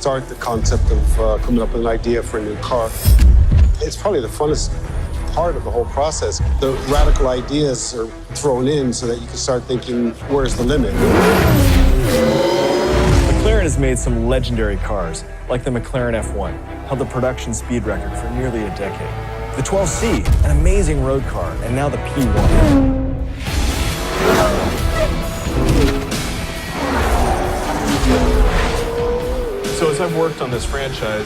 start the concept of coming up with an idea for a new car. It's probably the funnest part of the whole process. The radical ideas are thrown in so that you can start thinking, where's the limit? McLaren has made some legendary cars, like the McLaren F1, held the production speed record for nearly a decade. The 12C, an amazing road car, and now the P1. So as I've worked on this franchise,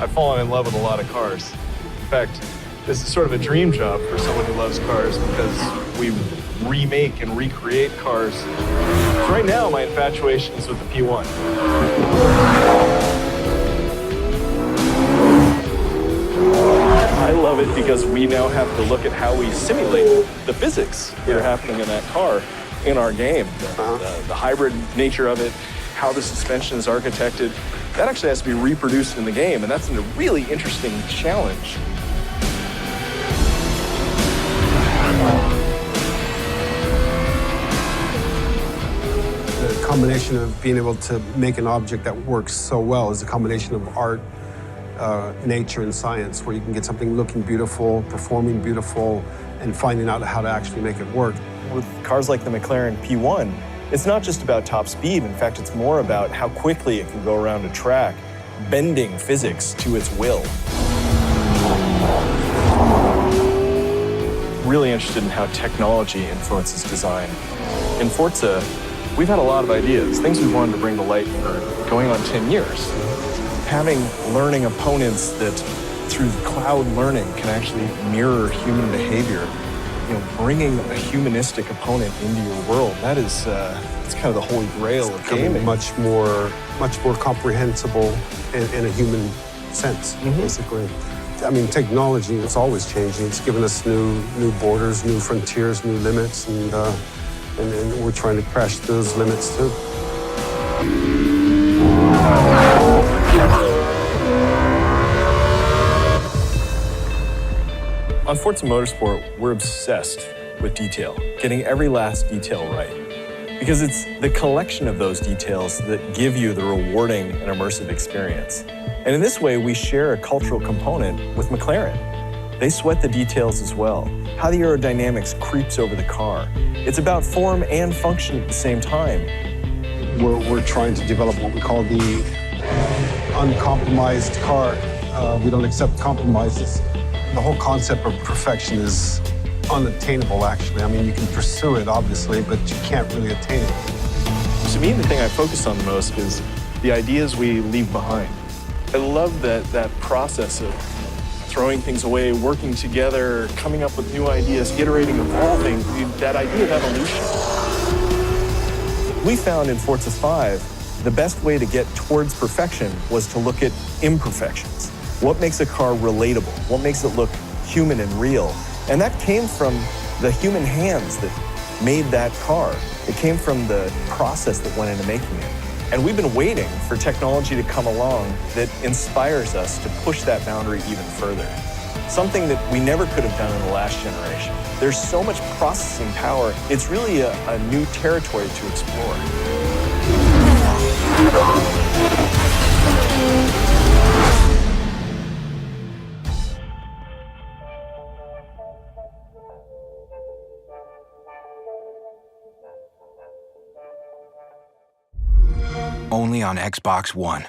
I've fallen in love with a lot of cars. In fact, this is sort of a dream job for someone who loves cars because we remake and recreate cars. So right now, my infatuation is with the P1. I love it because we now have to look at how we simulate the physics that are happening in that car in our game. The hybrid nature of it, how the suspension is architected, that actually has to be reproduced in the game, and that's a really interesting challenge. The combination of being able to make an object that works so well is a combination of art, nature, and science, where you can get something looking beautiful, performing beautiful, and finding out how to actually make it work. With cars like the McLaren P1, it's not just about top speed. In fact, it's more about how quickly it can go around a track, bending physics to its will. Really interested in how technology influences design. In Forza, we've had a lot of ideas, things we wanted to bring to light for going on 10 years. Having learning opponents that, through cloud learning, can actually mirror human behavior. Bringing a humanistic opponent into your world, that is it's kind of the holy grail of gaming. Much more comprehensible in a human sense, basically. I mean, technology is always changing. It's given us new borders, new frontiers, new limits, and we're trying to crash those limits too. On Forza Motorsport, we're obsessed with detail, getting every last detail right. Because it's the collection of those details that give you the rewarding and immersive experience. And in this way, we share a cultural component with McLaren. They sweat the details as well, how the aerodynamics creeps over the car. It's about form and function at the same time. We're trying to develop what we call the uncompromised car. We don't accept compromises. The whole concept of perfection is unattainable, actually. I mean, you can pursue it, obviously, but you can't really attain it. To me, the thing I focus on the most is the ideas we leave behind. I love that process of throwing things away, working together, coming up with new ideas, iterating, evolving, that idea of evolution. We found in Forza 5, the best way to get towards perfection was to look at imperfections. What makes a car relatable? What makes it look human and real? And that came from the human hands that made that car. It came from the process that went into making it. And we've been waiting for technology to come along that inspires us to push that boundary even further. Something that we never could have done in the last generation. There's so much processing power, it's really a new territory to explore. Only on Xbox One.